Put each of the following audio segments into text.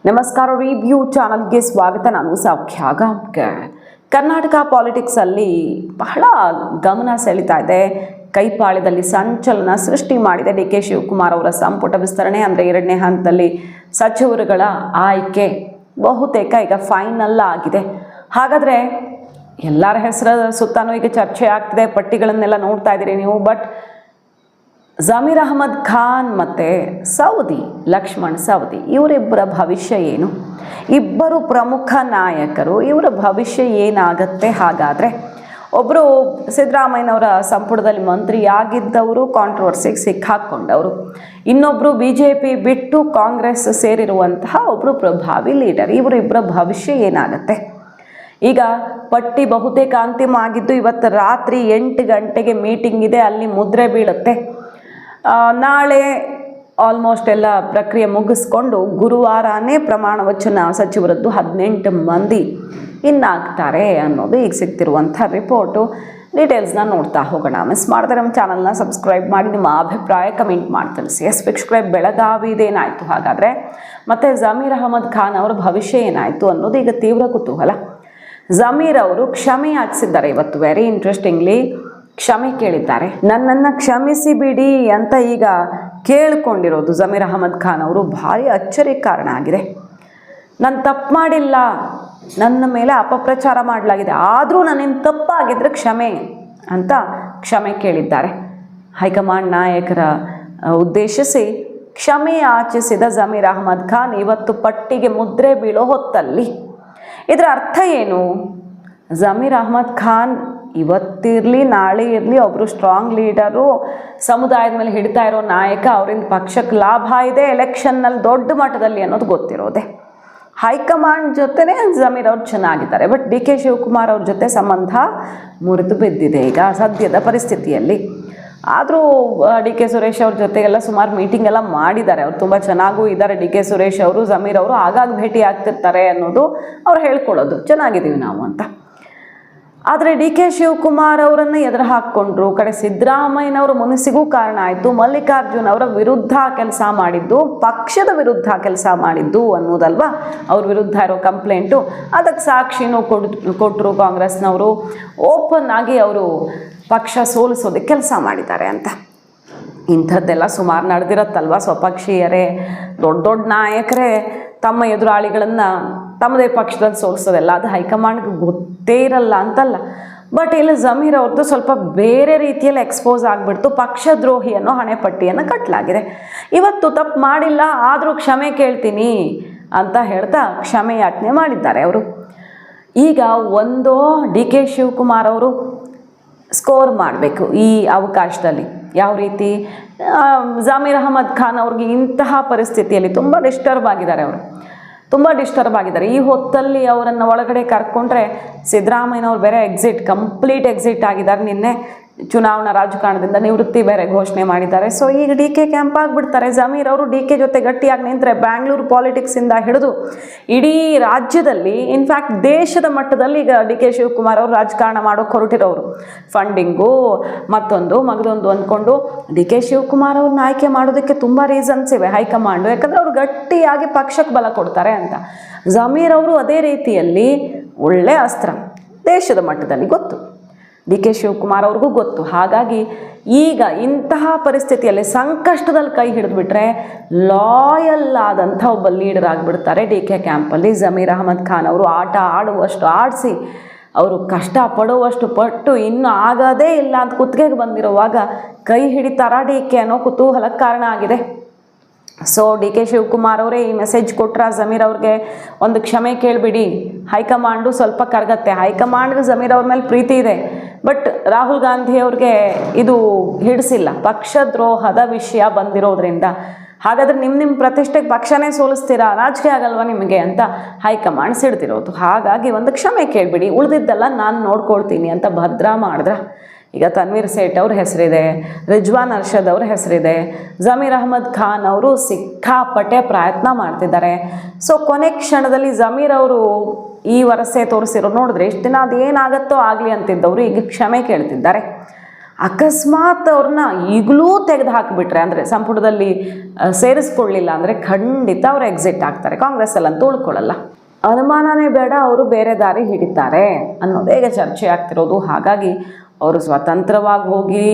ನಮಸ್ಕಾರ. ರಿವ್ಯೂ ಚಾನಲ್ಗೆ ಸ್ವಾಗತ. ನಾನು ಸೌಖ್ಯ ಗಾಂವ್ಕರ್. ಕರ್ನಾಟಕ ಪಾಲಿಟಿಕ್ಸಲ್ಲಿ ಬಹಳ ಗಮನ ಸೆಳೀತಾ ಇದೆ. ಕೈಪಾಳ್ಯದಲ್ಲಿ ಸಂಚಲನ ಸೃಷ್ಟಿ ಮಾಡಿದೆ ಡಿ ಕೆ ಶಿವಕುಮಾರ್ ಅವರ ಸಂಪುಟ ವಿಸ್ತರಣೆ. ಅಂದರೆ 2ನೇ ಹಂತದಲ್ಲಿ ಸಚಿವರುಗಳ ಆಯ್ಕೆ ಬಹುತೇಕ ಈಗ ಫೈನಲ್ ಆಗಿದೆ. ಹಾಗಾದರೆ ಎಲ್ಲರ ಹೆಸರ ಸುತ್ತಾನೂ ಈಗ ಚರ್ಚೆ ಆಗ್ತಿದೆ. ಪಟ್ಟಿಗಳನ್ನೆಲ್ಲ ನೋಡ್ತಾ ಇದ್ದೀರಿ ನೀವು. ಬಟ್ ಜಮೀರ್ ಅಹಮದ್ ಖಾನ್ ಮತ್ತು ಸವದಿ ಲಕ್ಷ್ಮಣ್ ಸವದಿ ಇವರಿಬ್ಬರ ಭವಿಷ್ಯ ಏನು? ಇಬ್ಬರು ಪ್ರಮುಖ ನಾಯಕರು, ಇವರ ಭವಿಷ್ಯ ಏನಾಗತ್ತೆ? ಹಾಗಾದರೆ ಒಬ್ಬರು ಸಿದ್ದರಾಮಯ್ಯನವರ ಸಂಪುಟದಲ್ಲಿ ಮಂತ್ರಿಯಾಗಿದ್ದವರು, ಕಾಂಟ್ರವರ್ಸಿಗೆ ಸಿಕ್ಕಾಕ್ಕೊಂಡವರು. ಇನ್ನೊಬ್ಬರು BJP ಬಿಟ್ಟು ಕಾಂಗ್ರೆಸ್ ಸೇರಿರುವಂತಹ ಒಬ್ಬರು ಪ್ರಭಾವಿ ಲೀಡರ್. ಇವರಿಬ್ಬರ ಭವಿಷ್ಯ ಏನಾಗತ್ತೆ? ಈಗ ಪಟ್ಟಿ ಬಹುತೇಕ ಅಂತಿಮ ಆಗಿದ್ದು ಇವತ್ತು ರಾತ್ರಿ 8 ಗಂಟೆಗೆ ಮೀಟಿಂಗ್ ಇದೆ, ಅಲ್ಲಿ ಮುದ್ರೆ ಬೀಳುತ್ತೆ. ನಾಳೆ ಆಲ್ಮೋಸ್ಟ್ ಎಲ್ಲ ಪ್ರಕ್ರಿಯೆ ಮುಗಿಸ್ಕೊಂಡು ಗುರುವಾರನೇ ಪ್ರಮಾಣ ವಚನ ಸಚಿವರದ್ದು 18 ಮಂದಿ ಇನ್ನಾಗ್ತಾರೆ ಅನ್ನೋದು ಈಗ ಸಿಗ್ತಿರುವಂಥ ರಿಪೋರ್ಟು. ಡೀಟೇಲ್ಸ್ನ ನೋಡ್ತಾ ಹೋಗೋಣ. ಮಿಸ್ ಮಾಡಿದ್ರೆ ನಮ್ಮ ಚಾನಲ್ನ ಸಬ್ಸ್ಕ್ರೈಬ್ ಮಾಡಿ ನಿಮ್ಮ ಅಭಿಪ್ರಾಯ ಕಮೆಂಟ್ ಮಾಡಿ ತಿಳಿಸಿ. ವೀಕ್ಷಕರೇ, ಬೆಳಗಾವಿದೇನಾಯಿತು ಹಾಗಾದರೆ? ಮತ್ತು ಜಮೀರ್ ಅಹಮದ್ ಖಾನ್ ಅವರ ಭವಿಷ್ಯ ಏನಾಯಿತು ಅನ್ನೋದು ಈಗ ತೀವ್ರ ಕುತೂಹಲ. ಜಮೀರ್ ಅವರು ಕ್ಷಮೆ ಯಾಚಿಸಿದ್ದಾರೆ ಇವತ್ತು. ವೆರಿ ಇಂಟ್ರೆಸ್ಟಿಂಗ್ಲಿ ಕ್ಷಮೆ ಕೇಳಿದ್ದಾರೆ. ನನ್ನನ್ನು ಕ್ಷಮಿಸಿ ಬಿಡಿ ಅಂತ ಈಗ ಕೇಳಿಕೊಂಡಿರೋದು ಜಮೀರ್ ಅಹಮದ್ ಖಾನ್ ಅವರು ಭಾರಿ ಅಚ್ಚರಿಗೆ ಕಾರಣ ಆಗಿದೆ. ನಾನು ತಪ್ಪು ಮಾಡಿಲ್ಲ, ನನ್ನ ಮೇಲೆ ಅಪಪ್ರಚಾರ ಮಾಡಲಾಗಿದೆ, ಆದರೂ ನನ್ನಿಂದ ತಪ್ಪಾಗಿದ್ದರೆ ಕ್ಷಮೆ ಅಂತ ಕ್ಷಮೆ ಕೇಳಿದ್ದಾರೆ. ಹೈಕಮಾಂಡ್ ನಾಯಕರ ಉದ್ದೇಶಿಸಿ ಕ್ಷಮೆ ಯಾಚಿಸಿದ ಜಮೀರ್ ಅಹಮದ್ ಖಾನ್ ಇವತ್ತು ಪಟ್ಟಿಗೆ ಮುದ್ರೆ ಬೀಳೋ ಹೊತ್ತಲ್ಲಿ. ಇದರ ಅರ್ಥ ಏನು? ಜಮೀರ್ ಅಹಮದ್ ಖಾನ್ ಇವತ್ತಿರಲಿ ನಾಳೆ ಇರಲಿ ಒಬ್ಬರು ಸ್ಟ್ರಾಂಗ್ ಲೀಡರು, ಸಮುದಾಯದ ಮೇಲೆ ಹಿಡ್ತಾ ಇರೋ ನಾಯಕ, ಅವರಿಂದ ಪಕ್ಷಕ್ಕೆ ಲಾಭ ಇದೆ ಎಲೆಕ್ಷನ್ನಲ್ಲಿ ದೊಡ್ಡ ಮಟ್ಟದಲ್ಲಿ ಅನ್ನೋದು ಗೊತ್ತಿರೋದೆ. ಹೈಕಮಾಂಡ್ ಜೊತೆನೇ ಜಮೀರ್ ಅವ್ರು ಚೆನ್ನಾಗಿದ್ದಾರೆ. ಬಟ್ ಡಿ ಕೆ ಶಿವಕುಮಾರ್ ಅವ್ರ ಜೊತೆ ಸಂಬಂಧ ಮುರಿದು ಬಿದ್ದಿದೆ ಈಗ ಸದ್ಯದ ಪರಿಸ್ಥಿತಿಯಲ್ಲಿ. ಆದರೂ ಡಿ ಕೆ ಸುರೇಶ್ ಅವ್ರ ಜೊತೆಗೆಲ್ಲ ಸುಮಾರು ಮೀಟಿಂಗ್ ಎಲ್ಲ ಮಾಡಿದ್ದಾರೆ. ಅವ್ರು ತುಂಬ ಚೆನ್ನಾಗೂ ಇದ್ದಾರೆ. ಡಿ ಕೆ ಸುರೇಶ್ ಅವರು ಜಮೀರ್ ಅವರು ಆಗಾಗ ಭೇಟಿ ಆಗ್ತಿರ್ತಾರೆ ಅನ್ನೋದು ಅವ್ರು ಹೇಳ್ಕೊಳ್ಳೋದು, ಚೆನ್ನಾಗಿದ್ದೀವಿ ನಾವು ಅಂತ. ಆದರೆ ಡಿ ಕೆ ಶಿವಕುಮಾರ್ ಅವರನ್ನು ಎದುರು ಹಾಕ್ಕೊಂಡ್ರು. ಕಡೆ ಸಿದ್ದರಾಮಯ್ಯನವರು ಮುನಿಸಿಗೂ ಕಾರಣ ಆಯಿತು. ಮಲ್ಲಿಕಾರ್ಜುನ್ ಅವರ ವಿರುದ್ಧ ಕೆಲಸ ಮಾಡಿದ್ದು, ಪಕ್ಷದ ವಿರುದ್ಧ ಕೆಲಸ ಮಾಡಿದ್ದು ಅನ್ನೋದಲ್ವಾ ಅವ್ರ ವಿರುದ್ಧ ಇರೋ ಕಂಪ್ಲೇಂಟು. ಅದಕ್ಕೆ ಸಾಕ್ಷಿನೂ ಕೊಟ್ಟರು ಕಾಂಗ್ರೆಸ್ನವರು. ಓಪನ್ ಆಗಿ ಅವರು ಪಕ್ಷ ಸೋಲಿಸೋದಕ್ಕೆ ಕೆಲಸ ಮಾಡಿದ್ದಾರೆ ಅಂತ. ಇಂಥದ್ದೆಲ್ಲ ಸುಮಾರು ನಡೆದಿರತ್ತಲ್ವ. ಸ್ವಪಕ್ಷೀಯರೇ ದೊಡ್ಡ ದೊಡ್ಡ ನಾಯಕರೇ ತಮ್ಮ ಎದುರಾಳಿಗಳನ್ನು ತಮ್ಮದೇ ಪಕ್ಷದಲ್ಲಿ ಸೋಲಿಸೋದೆಲ್ಲ ಅದು ಹೈಕಮಾಂಡ್ಗೆ ಗೊತ್ತೇ ಇರಲ್ಲ ಅಂತಲ್ಲ. ಬಟ್ ಇಲ್ಲಿ ಜಮೀರ್ ಅವ್ರದ್ದು ಸ್ವಲ್ಪ ಬೇರೆ ರೀತಿಯಲ್ಲಿ ಎಕ್ಸ್ಪೋಸ್ ಆಗಿಬಿಡ್ತು. ಪಕ್ಷದ್ರೋಹಿ ಅನ್ನೋ ಹಣೆಪಟ್ಟಿಯನ್ನು ಕಟ್ಟಲಾಗಿದೆ. ಇವತ್ತು ತಪ್ಪು ಮಾಡಿಲ್ಲ, ಆದರೂ ಕ್ಷಮೆ ಕೇಳ್ತೀನಿ ಅಂತ ಹೇಳ್ತಾ ಕ್ಷಮೆ ಯಾಚನೆ ಮಾಡಿದ್ದಾರೆ ಅವರು. ಈಗ ಒಂದು ಡಿ ಕೆ ಶಿವಕುಮಾರ್ ಅವರು ಸ್ಕೋರ್ ಮಾಡಬೇಕು ಈ ಅವಕಾಶದಲ್ಲಿ. ಯಾವ ರೀತಿ? ಜಮೀರ್ ಅಹಮದ್ ಖಾನ್ ಅವ್ರಿಗೆ ಇಂತಹ ಪರಿಸ್ಥಿತಿಯಲ್ಲಿ ತುಂಬ ಡಿಸ್ಟರ್ಬ್ ಆಗಿದ್ದಾರೆ. ಅವರು ತುಂಬ ಡಿಸ್ಟರ್ಬ್ ಆಗಿದ್ದಾರೆ. ಈ ಹೊತ್ತಲ್ಲಿ ಅವರನ್ನು ಒಳಗಡೆ ಕರ್ಕೊಂಡ್ರೆ ಸಿದ್ದರಾಮಯ್ಯನವ್ರು ಬೇರೆ ಕಂಪ್ಲೀಟ್ ಎಕ್ಸಿಟ್ ಆಗಿದ್ದಾರೆ. ನಿನ್ನೆ ಚುನಾವಣಾ ರಾಜಕಾರಣದಿಂದ ನಿವೃತ್ತಿ ಬೇರೆ ಘೋಷಣೆ ಮಾಡಿದ್ದಾರೆ. ಸೊ ಈಗ ಡಿ ಕೆ ಕ್ಯಾಂಪ್ ಆಗಿಬಿಡ್ತಾರೆ. ಜಮೀರ್ ಅವರು ಡಿ ಕೆ ಜೊತೆ ಗಟ್ಟಿಯಾಗಿ ನಿಂತರೆ ಬ್ಯಾಂಗ್ಳೂರು ಪಾಲಿಟಿಕ್ಸಿಂದ ಹಿಡಿದು ಇಡೀ ರಾಜ್ಯದಲ್ಲಿ, ಇನ್ಫ್ಯಾಕ್ಟ್ ದೇಶದ ಮಟ್ಟದಲ್ಲಿ ಈಗ ಡಿ ಕೆ ಶಿವಕುಮಾರ್ ಅವರು ರಾಜಕಾರಣ ಮಾಡೋಕ್ಕೆ ಹೊರಟಿರೋರು. ಫಂಡಿಂಗು ಮತ್ತೊಂದು ಮಗದೊಂದು ಅಂದ್ಕೊಂಡು ಡಿ ಕೆ ಶಿವಕುಮಾರ್ ಅವ್ರನ್ನ ಆಯ್ಕೆ ಮಾಡೋದಕ್ಕೆ ತುಂಬ ರೀಸನ್ಸ್ ಇವೆ ಹೈಕಮಾಂಡು. ಯಾಕಂದರೆ ಅವರು ಗಟ್ಟಿಯಾಗಿ ಪಕ್ಷಕ್ಕೆ ಬಲ ಕೊಡ್ತಾರೆ ಅಂತ. ಜಮೀರ್ ಅವರು ಅದೇ ರೀತಿಯಲ್ಲಿ ಒಳ್ಳೆ ಅಸ್ತ್ರ ದೇಶದ ಮಟ್ಟದಲ್ಲಿ ಗೊತ್ತು, ಡಿ ಕೆ ಶಿವಕುಮಾರ್ ಅವ್ರಿಗೂ ಗೊತ್ತು. ಹಾಗಾಗಿ ಈಗ ಇಂತಹ ಪರಿಸ್ಥಿತಿಯಲ್ಲಿ ಸಂಕಷ್ಟದಲ್ಲಿ ಕೈ ಹಿಡಿದ್ಬಿಟ್ರೆ ಲಾಯಲ್ ಆದಂಥ ಒಬ್ಬ ಲೀಡರ್ ಆಗಿಬಿಡ್ತಾರೆ ಡಿ ಕೆ ಕ್ಯಾಂಪಲ್ಲಿ. ಜಮೀರ್ ಅಹಮದ್ ಖಾನ್ ಅವರು ಆಟ ಆಡುವಷ್ಟು ಆಡಿಸಿ, ಅವರು ಕಷ್ಟಪಡುವಷ್ಟು ಪಟ್ಟು ಇನ್ನೂ ಆಗೋದೇ ಇಲ್ಲ ಅಂತ ಕುತ್ತಿಗೆಗೆ ಬಂದಿರುವಾಗ ಕೈ ಹಿಡಿತಾರ ಡಿ ಕೆ ಅನ್ನೋ ಕುತೂಹಲಕ್ಕೆ ಕಾರಣ ಆಗಿದೆ. ಸೊ ಡಿ ಕೆ ಶಿವಕುಮಾರ್ ಅವರೇ ಈ ಮೆಸೇಜ್ ಕೊಟ್ರ ಜಮೀರ್ ಅವ್ರಿಗೆ, ಒಂದು ಕ್ಷಮೆ ಕೇಳಿಬಿಡಿ, ಹೈಕಮಾಂಡು ಸ್ವಲ್ಪ ಕರಗತ್ತೆ. ಹೈಕಮಾಂಡ್ಗೆ ಜಮೀರ್ ಅವ್ರ ಮೇಲೆ ಪ್ರೀತಿ ಇದೆ, ಬಟ್ ರಾಹುಲ್ ಗಾಂಧಿ ಅವ್ರಿಗೆ ಇದು ಹಿಡಿಸಿಲ್ಲ, ಪಕ್ಷದ್ರೋಹದ ವಿಷಯ ಬಂದಿರೋದ್ರಿಂದ. ಹಾಗಾದರೆ ನಿಮ್ಮ ಪ್ರತಿಷ್ಠೆಗೆ ಪಕ್ಷನೇ ಸೋಲಿಸ್ತೀರಾ, ರಾಜಕೀಯ ಆಗಲ್ವಾ ನಿಮಗೆ ಅಂತ ಹೈಕಮಾಂಡ್ ಸಿಡ್ತಿರೋದು. ಹಾಗಾಗಿ ಒಂದು ಕ್ಷಮೆ ಕೇಳಿಬಿಡಿ, ಉಳಿದಿದ್ದೆಲ್ಲ ನಾನು ನೋಡ್ಕೊಳ್ತೀನಿ ಅಂತ ಭದ್ರ ಮಾಡಿದ್ರ. ಈಗ ತನ್ವೀರ್ ಸೇಠ್ ಅವ್ರ ಹೆಸರಿದೆ, ರಿಜ್ವಾನ್ ಅರ್ಷದ್ ಅವ್ರ ಹೆಸರಿದೆ, ಜಮೀರ್ ಅಹಮದ್ ಖಾನ್ ಅವರು ಸಿಕ್ಕಾಪಟ್ಟೆ ಪ್ರಯತ್ನ ಮಾಡ್ತಿದ್ದಾರೆ. ಸೊ ಕೊನೆ ಕ್ಷಣದಲ್ಲಿ ಜಮೀರ್ ಅವರು ಈ ವರಸೆ ತೋರಿಸಿರೋ ನೋಡಿದ್ರೆ ಇಷ್ಟು ದಿನ ಅದೇನಾಗತ್ತೋ ಆಗಲಿ ಅಂತಿದ್ದವರು ಈಗ ಕ್ಷಮೆ ಕೇಳ್ತಿದ್ದಾರೆ. ಅಕಸ್ಮಾತ್ ಅವ್ರನ್ನ ಈಗಲೂ ತೆಗೆದು ಹಾಕಿಬಿಟ್ರೆ, ಅಂದರೆ ಸಂಪುಟದಲ್ಲಿ ಸೇರಿಸ್ಕೊಳ್ಳಿಲ್ಲ ಅಂದರೆ ಖಂಡಿತ ಅವ್ರು ಎಕ್ಸಿಟ್ ಆಗ್ತಾರೆ, ಕಾಂಗ್ರೆಸ್ಸಲ್ಲಂತೂ ಉಳ್ಕೊಳ್ಳಲ್ಲ. ಅನುಮಾನನೇ ಬೇಡ, ಅವರು ಬೇರೆ ದಾರಿ ಹಿಡಿತಾರೆ ಅನ್ನೋದೇ ಈಗ ಚರ್ಚೆ ಆಗ್ತಿರೋದು. ಹಾಗಾಗಿ ಅವರು ಸ್ವತಂತ್ರವಾಗಿ ಹೋಗಿ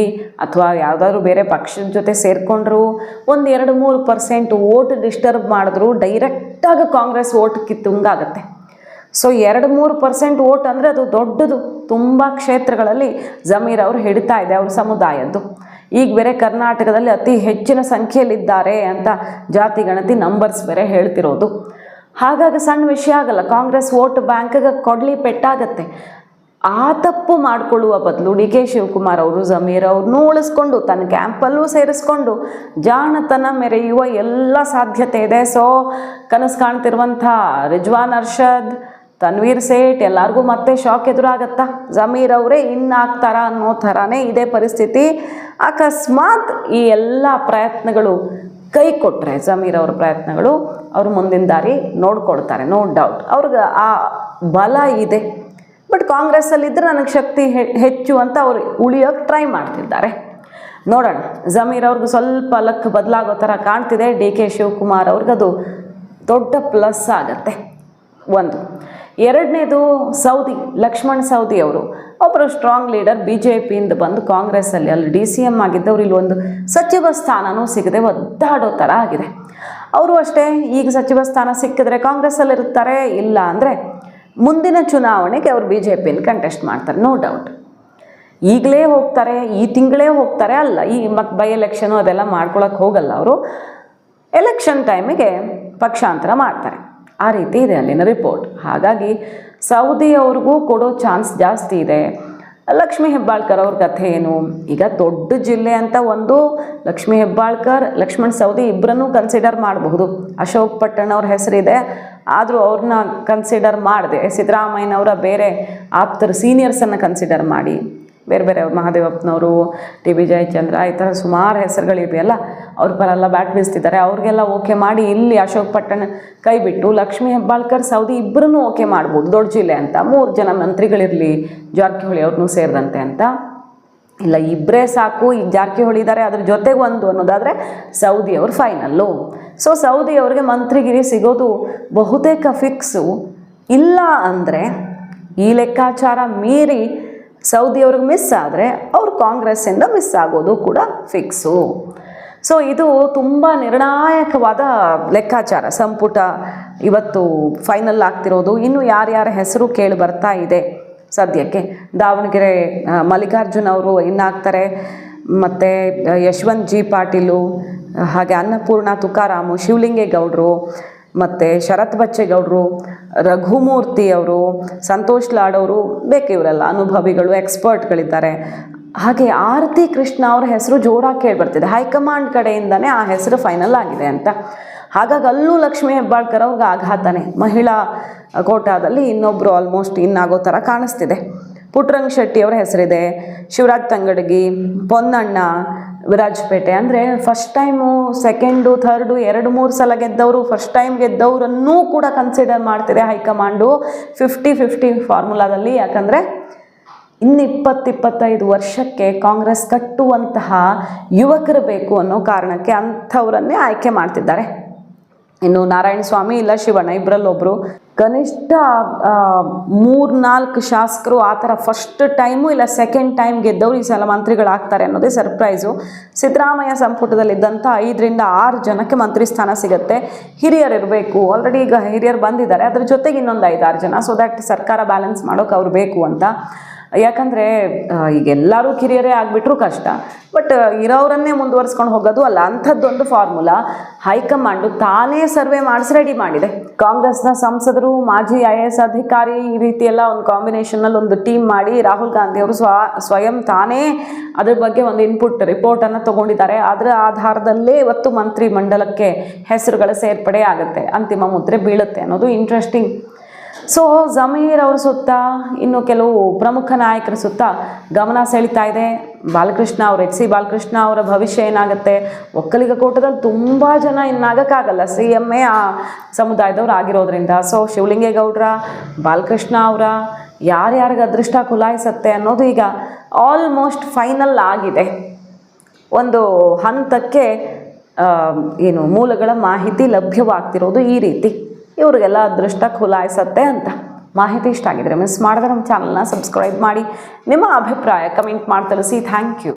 ಅಥವಾ ಯಾವುದಾದ್ರು ಬೇರೆ ಪಕ್ಷದ ಜೊತೆ ಸೇರಿಕೊಂಡ್ರು, 1-2-3% ಓಟ್ ಡಿಸ್ಟರ್ಬ್ ಮಾಡಿದ್ರು ಡೈರೆಕ್ಟಾಗಿ ಕಾಂಗ್ರೆಸ್ ಓಟ್ ಕಿತ್ತುಂಗಾಗತ್ತೆ. ಸೊ 2-3% ಓಟ್ ಅಂದರೆ ಅದು ದೊಡ್ಡದು. ತುಂಬ ಕ್ಷೇತ್ರಗಳಲ್ಲಿ ಜಮೀರ್ ಅವರು ಹಿಡಿತಾ ಇದೆ ಅವ್ರ ಸಮುದಾಯದ್ದು. ಈಗ ಬೇರೆ ಕರ್ನಾಟಕದಲ್ಲಿ ಅತಿ ಹೆಚ್ಚಿನ ಸಂಖ್ಯೆಯಲ್ಲಿದ್ದಾರೆ ಅಂತ ಜಾತಿ ಗಣತಿ ನಂಬರ್ಸ್ ಬೇರೆ ಹೇಳ್ತಿರೋದು. ಹಾಗಾಗಿ ಸಣ್ಣ ವಿಷಯ ಆಗಲ್ಲ, ಕಾಂಗ್ರೆಸ್ ವೋಟ್ ಬ್ಯಾಂಕ್ಗೆ ಕೊಡಲಿ ಪೆಟ್ಟಾಗತ್ತೆ. ಆ ತಪ್ಪು ಮಾಡಿಕೊಳ್ಳುವ ಬದಲು ಡಿ ಕೆ ಶಿವಕುಮಾರ್ ಅವರು ಜಮೀರ್ ಅವ್ರನ್ನೂ ಉಳಿಸ್ಕೊಂಡು ತನ್ನ ಕ್ಯಾಂಪಲ್ಲೂ ಸೇರಿಸ್ಕೊಂಡು ಜಾಣತನ ಮೆರೆಯುವ ಎಲ್ಲ ಸಾಧ್ಯತೆ ಇದೆ. ಸೊ ಕನಸು ಕಾಣ್ತಿರುವಂಥ ರಿಜ್ವಾನ್ ಅರ್ಷದ್, ತನ್ವೀರ್ ಸೇಠ್ ಎಲ್ಲರಿಗೂ ಮತ್ತೆ ಶಾಕ್ ಎದುರಾಗತ್ತಾ, ಜಮೀರ್ ಅವರೇ ಇನ್ನಾಗ್ತಾರ ಅನ್ನೋ ಥರನೇ ಇದೇ ಪರಿಸ್ಥಿತಿ. ಅಕಸ್ಮಾತ್ ಈ ಎಲ್ಲ ಪ್ರಯತ್ನಗಳು ಕೈ ಕೊಟ್ಟರೆ, ಜಮೀರ್ ಅವ್ರ ಪ್ರಯತ್ನಗಳು, ಅವರು ಮುಂದಿನ ದಾರಿ ನೋಡ್ಕೊಳ್ತಾರೆ, ನೋ ಡೌಟ್. ಅವ್ರಿಗೆ ಆ ಬಲ ಇದೆ. ಬಟ್ ಕಾಂಗ್ರೆಸ್ಸಲ್ಲಿದ್ದರೆ ನನಗೆ ಶಕ್ತಿ ಹೆಚ್ಚು ಅಂತ ಅವ್ರು ಉಳಿಯೋಕ್ಕೆ ಟ್ರೈ ಮಾಡ್ತಿದ್ದಾರೆ. ನೋಡೋಣ, ಜಮೀರ್ ಅವ್ರಿಗೆ ಸ್ವಲ್ಪ ಲಕ್ ಬದಲಾಗೋ ಥರ ಕಾಣ್ತಿದೆ. ಡಿ ಕೆ ಶಿವಕುಮಾರ್ ಅವ್ರಿಗದು ದೊಡ್ಡ ಪ್ಲಸ್ ಆಗತ್ತೆ. ಒಂದು. ಎರಡನೇದು ಸೌದಿ, ಲಕ್ಷ್ಮಣ್ ಸೌದಿ ಅವರು ಒಬ್ಬರು ಸ್ಟ್ರಾಂಗ್ ಲೀಡರ್, BJPಯಿಂದ ಬಂದು ಕಾಂಗ್ರೆಸ್ಸಲ್ಲಿ ಅಲ್ಲಿ DCM ಆಗಿದ್ದವ್ರು ಇಲ್ಲಿ ಒಂದು ಸಚಿವ ಸ್ಥಾನನೂ ಸಿಗದೆ ಒದ್ದಾಡೋ ಥರ ಆಗಿದೆ. ಅವರು ಅಷ್ಟೇ, ಈಗ ಸಚಿವ ಸ್ಥಾನ ಸಿಕ್ಕಿದ್ರೆ ಕಾಂಗ್ರೆಸ್ಸಲ್ಲಿ ಇರ್ತಾರೆ, ಇಲ್ಲ ಅಂದರೆ ಮುಂದಿನ ಚುನಾವಣೆಗೆ ಅವರು BJPಯಲ್ಲಿ ಕಂಟೆಸ್ಟ್ ಮಾಡ್ತಾರೆ, ನೋ ಡೌಟ್. ಈಗಲೇ ಹೋಗ್ತಾರೆ, ಈ ತಿಂಗಳೇ ಹೋಗ್ತಾರೆ ಅಲ್ಲ, ಈ ಮತ್ತು ಬೈ ಎಲೆಕ್ಷನು ಅದೆಲ್ಲ ಮಾಡ್ಕೊಳಕ್ಕೆ ಹೋಗಲ್ಲ ಅವರು. ಎಲೆಕ್ಷನ್ ಟೈಮಿಗೆ ಪಕ್ಷಾಂತರ ಮಾಡ್ತಾರೆ, ಆ ರೀತಿ ಇದೆ ಅಲ್ಲಿನ ರಿಪೋರ್ಟ್. ಹಾಗಾಗಿ ಸೌದಿ ಅವ್ರಿಗೂ ಕೊಡೋ ಚಾನ್ಸ್ ಜಾಸ್ತಿ ಇದೆ. ಲಕ್ಷ್ಮೀ ಹೆಬ್ಬಾಳ್ಕರ್ ಅವ್ರ ಕಥೆ ಏನು? ಈಗ ದೊಡ್ಡ ಜಿಲ್ಲೆ ಅಂತ ಒಂದು, ಲಕ್ಷ್ಮೀ ಹೆಬ್ಬಾಳ್ಕರ್, ಲಕ್ಷ್ಮಣ್ ಸವದಿ ಇಬ್ಬರನ್ನೂ ಕನ್ಸಿಡರ್ ಮಾಡಬಹುದು. ಅಶೋಕ್ ಪಟ್ಟಣ್ ಅವ್ರ ಹೆಸರಿದೆ, ಆದರೂ ಅವ್ರನ್ನ ಕನ್ಸಿಡರ್ ಮಾಡಿದೆ. ಸಿದ್ದರಾಮಯ್ಯನವರ ಬೇರೆ ಆಪ್ತರ ಸೀನಿಯರ್ಸನ್ನು ಕನ್ಸಿಡರ್ ಮಾಡಿ, ಬೇರೆ ಬೇರೆ ಮಹಾದೇವಪ್ಪನವರು, TB ಜಯಚಂದ್ರ, ಈ ಥರ ಸುಮಾರು ಹೆಸರುಗಳಿವೆಯಲ್ಲ, ಅವ್ರ ಪರೆಲ್ಲ ಬ್ಯಾಟ್ ಬೀಸ್ತಿದ್ದಾರೆ. ಅವ್ರಿಗೆಲ್ಲ ಓಕೆ ಮಾಡಿ ಇಲ್ಲಿ ಅಶೋಕ್ ಪಟ್ಟಣ್ ಕೈ ಬಿಟ್ಟು ಲಕ್ಷ್ಮೀ ಹೆಬ್ಬಾಳ್ಕರ್ ಸೌದಿ ಇಬ್ಬರನ್ನೂ ಓಕೆ ಮಾಡ್ಬೋದು, ದೊಡ್ಡ ಜಿಲ್ಲೆ ಅಂತ. 3 ಜನ ಮಂತ್ರಿಗಳಿರಲಿ, ಜಾರಕಿಹೊಳಿ ಅವ್ರನ್ನೂ ಸೇರಿದಂತೆ ಅಂತ. ಇಲ್ಲ, ಇಬ್ಬರೇ ಸಾಕು, ಈಗ ಜಾರಕಿಹೊಳಿ ಇದ್ದಾರೆ, ಅದ್ರ ಜೊತೆಗೆ ಒಂದು ಅನ್ನೋದಾದರೆ ಸೌದಿ ಅವರು ಫೈನಲ್ಲು. ಸೊ ಸೌದಿ ಅವ್ರಿಗೆ ಮಂತ್ರಿಗಿರಿ ಸಿಗೋದು ಬಹುತೇಕ ಫಿಕ್ಸು. ಇಲ್ಲ ಅಂದರೆ ಈ ಲೆಕ್ಕಾಚಾರ ಮೀರಿ ಸೌದಿ ಅವ್ರಿಗೆ ಮಿಸ್ ಆದರೆ ಅವ್ರು ಕಾಂಗ್ರೆಸ್ಸಿಂದ ಮಿಸ್ ಆಗೋದು ಕೂಡ ಫಿಕ್ಸು. ಸೊ ಇದು ತುಂಬ ನಿರ್ಣಾಯಕವಾದ ಲೆಕ್ಕಾಚಾರ. ಸಂಪುಟ ಇವತ್ತು ಫೈನಲ್ ಆಗ್ತಿರೋದು. ಇನ್ನು ಯಾರ್ಯಾರ ಹೆಸರು ಕೇಳಿ ಬರ್ತಾ ಇದೆ ಸದ್ಯಕ್ಕೆ. ದಾವಣಗೆರೆ ಮಲ್ಲಿಕಾರ್ಜುನ್ ಅವರು ಇನ್ನಾಗ್ತಾರೆ, ಮತ್ತು ಯಶವಂತ್ G ಪಾಟೀಲು, ಹಾಗೆ ಅನ್ನಪೂರ್ಣ ತುಕಾರಾಮು, ಶಿವಲಿಂಗೇಗೌಡರು, ಮತ್ತು ಶರತ್ ಬಚ್ಚೇಗೌಡರು, ರಘುಮೂರ್ತಿ ಅವರು, ಸಂತೋಷ್ ಲಾಡ್ ಅವರು, ಬೇಕು ಇವರೆಲ್ಲ ಅನುಭವಿಗಳು, ಎಕ್ಸ್ಪರ್ಟ್ಗಳಿದ್ದಾರೆ. ಹಾಗೆ ಆರತಿ ಕೃಷ್ಣ ಅವ್ರ ಹೆಸರು ಜೋರಾಗಿ ಕೇಳಿಬರ್ತಿದೆ, ಹೈಕಮಾಂಡ್ ಕಡೆಯಿಂದನೇ ಆ ಹೆಸರು ಫೈನಲ್ ಆಗಿದೆ ಅಂತ. ಹಾಗಾಗಿ ಅಲ್ಲೂ ಲಕ್ಷ್ಮೀ ಹೆಬ್ಬಾಳ್ಕರ್ ಅವ್ರಿಗೆ ಆಘಾತನೇ. ಮಹಿಳಾ ಕೋಟಾದಲ್ಲಿ ಇನ್ನೊಬ್ಬರು ಆಲ್ಮೋಸ್ಟ್ ಇನ್ನಾಗೋ ಥರ ಕಾಣಿಸ್ತಿದೆ. ಪುಟ್ಟರಂಗ ಶೆಟ್ಟಿ ಅವರ ಹೆಸರಿದೆ, ಶಿವರಾಜ್ ತಂಗಡಗಿ, ಪೊನ್ನಣ್ಣ, ವಿರಾಜಪೇಟೆ. ಅಂದರೆ ಫಸ್ಟ್ ಟೈಮು, ಸೆಕೆಂಡು, ಥರ್ಡು 2-3 ಸಲ ಗೆದ್ದವರು, ಫಸ್ಟ್ ಟೈಮ್ ಗೆದ್ದವರನ್ನೂ ಕೂಡ ಕನ್ಸಿಡರ್ ಮಾಡ್ತಿದೆ ಹೈಕಮಾಂಡು 50-50 ಫಾರ್ಮುಲಾದಲ್ಲಿ. ಯಾಕಂದರೆ ಇನ್ನು 20-25 ವರ್ಷಕ್ಕೆ ಕಾಂಗ್ರೆಸ್ ಕಟ್ಟುವಂತಹ ಯುವಕರು ಬೇಕು ಅನ್ನೋ ಕಾರಣಕ್ಕೆ ಅಂಥವರನ್ನೇ ಆಯ್ಕೆ ಮಾಡ್ತಿದ್ದಾರೆ. ಇನ್ನು ನಾರಾಯಣ ಸ್ವಾಮಿ ಇಲ್ಲ ಶಿವಣ್ಣ ಇಬ್ಬರಲ್ಲೊಬ್ಬರು, ಕನಿಷ್ಠ 3-4 ಶಾಸಕರು ಆ ಥರ ಫಸ್ಟ್ ಟೈಮು ಇಲ್ಲ ಸೆಕೆಂಡ್ ಟೈಮ್ ಗೆದ್ದವರು ಈ ಸಲ ಮಂತ್ರಿಗಳಾಗ್ತಾರೆ ಅನ್ನೋದೇ ಸರ್ಪ್ರೈಸು. ಸಿದ್ದರಾಮಯ್ಯ ಸಂಪುಟದಲ್ಲಿದ್ದಂಥ 5-6 ಜನಕ್ಕೆ ಮಂತ್ರಿ ಸ್ಥಾನ ಸಿಗುತ್ತೆ. ಹಿರಿಯರು ಇರಬೇಕು, ಆಲ್ರೆಡಿ ಈಗ ಹಿರಿಯರು ಬಂದಿದ್ದಾರೆ, ಅದ್ರ ಜೊತೆಗೆ ಇನ್ನೊಂದು 5-6 ಜನ, ಸೊ ದ್ಯಾಟ್ ಸರ್ಕಾರ ಬ್ಯಾಲೆನ್ಸ್ ಮಾಡೋಕೆ ಅವ್ರು ಬೇಕು ಅಂತ. ಯಾಕಂದರೆ ಈಗ ಎಲ್ಲರೂ ಕಿರಿಯರೇ ಆಗಿಬಿಟ್ರೂ ಕಷ್ಟ, ಬಟ್ ಇರೋರನ್ನೇ ಮುಂದುವರ್ಸ್ಕೊಂಡು ಹೋಗೋದು ಅಲ್ಲ. ಅಂಥದ್ದೊಂದು ಫಾರ್ಮುಲಾ ಹೈಕಮಾಂಡು ತಾನೇ ಸರ್ವೆ ಮಾಡಿಸಿ ರೆಡಿ ಮಾಡಿದೆ. ಕಾಂಗ್ರೆಸ್ನ ಸಂಸದರು, ಮಾಜಿ IAS ಅಧಿಕಾರಿ, ಈ ರೀತಿಯೆಲ್ಲ ಒಂದು ಕಾಂಬಿನೇಷನಲ್ಲಿ ಒಂದು ಟೀಮ್ ಮಾಡಿ ರಾಹುಲ್ ಗಾಂಧಿ ಅವರು ಸ್ವಯಂ ತಾನೇ ಅದ್ರ ಬಗ್ಗೆ ಒಂದು ಇನ್ಪುಟ್ ರಿಪೋರ್ಟನ್ನು ತೊಗೊಂಡಿದ್ದಾರೆ. ಅದರ ಆಧಾರದಲ್ಲೇ ಇವತ್ತು ಮಂತ್ರಿ ಮಂಡಲಕ್ಕೆ ಹೆಸರುಗಳ ಸೇರ್ಪಡೆ ಆಗುತ್ತೆ, ಅಂತಿಮ ಮುದ್ರೆ ಬೀಳುತ್ತೆ ಅನ್ನೋದು ಇಂಟ್ರೆಸ್ಟಿಂಗ್. ಸೊ ಜಮೀರ್ ಅವ್ರ ಸುತ್ತ, ಇನ್ನು ಕೆಲವು ಪ್ರಮುಖ ನಾಯಕರ ಸುತ್ತ ಗಮನ ಸೆಳೀತಾ ಇದೆ. ಬಾಲಕೃಷ್ಣ ಅವರು, HC ಬಾಲಕೃಷ್ಣ ಅವರ ಭವಿಷ್ಯ ಏನಾಗುತ್ತೆ? ಒಕ್ಕಲಿಗ ಕೋಟದಲ್ಲಿ ತುಂಬ ಜನ ಇನ್ನಾಗಕ್ಕಾಗಲ್ಲ, CMA ಆ ಸಮುದಾಯದವ್ರು ಆಗಿರೋದ್ರಿಂದ. ಸೊ ಶಿವಲಿಂಗೇಗೌಡರ, ಬಾಲಕೃಷ್ಣ ಅವರ, ಯಾರ್ಯಾರಿಗೆ ಅದೃಷ್ಟ ಖುಲಾಯಿಸತ್ತೆ ಅನ್ನೋದು ಈಗ ಆಲ್ಮೋಸ್ಟ್ ಫೈನಲ್ ಆಗಿದೆ. ಒಂದು ಹಂತಕ್ಕೆ ಏನು ಮೂಲಗಳ ಮಾಹಿತಿ ಲಭ್ಯವಾಗ್ತಿರೋದು ಈ ರೀತಿ, ಇವ್ರಿಗೆಲ್ಲ ಅದೃಷ್ಟ ಖುಲಾಯಿಸತ್ತೆ ಅಂತ. ಮಾಹಿತಿ ಇಷ್ಟ ಆಗಿದ್ರೆ ಮಿಸ್ ಮಾಡಿದ್ರೆ ನಮ್ಮ ಚಾನಲ್ನ ಸಬ್ಸ್ಕ್ರೈಬ್ ಮಾಡಿ, ನಿಮ್ಮ ಅಭಿಪ್ರಾಯ ಕಮೆಂಟ್ ಮಾಡಿ ತಿಳಿಸಿ. Thank you.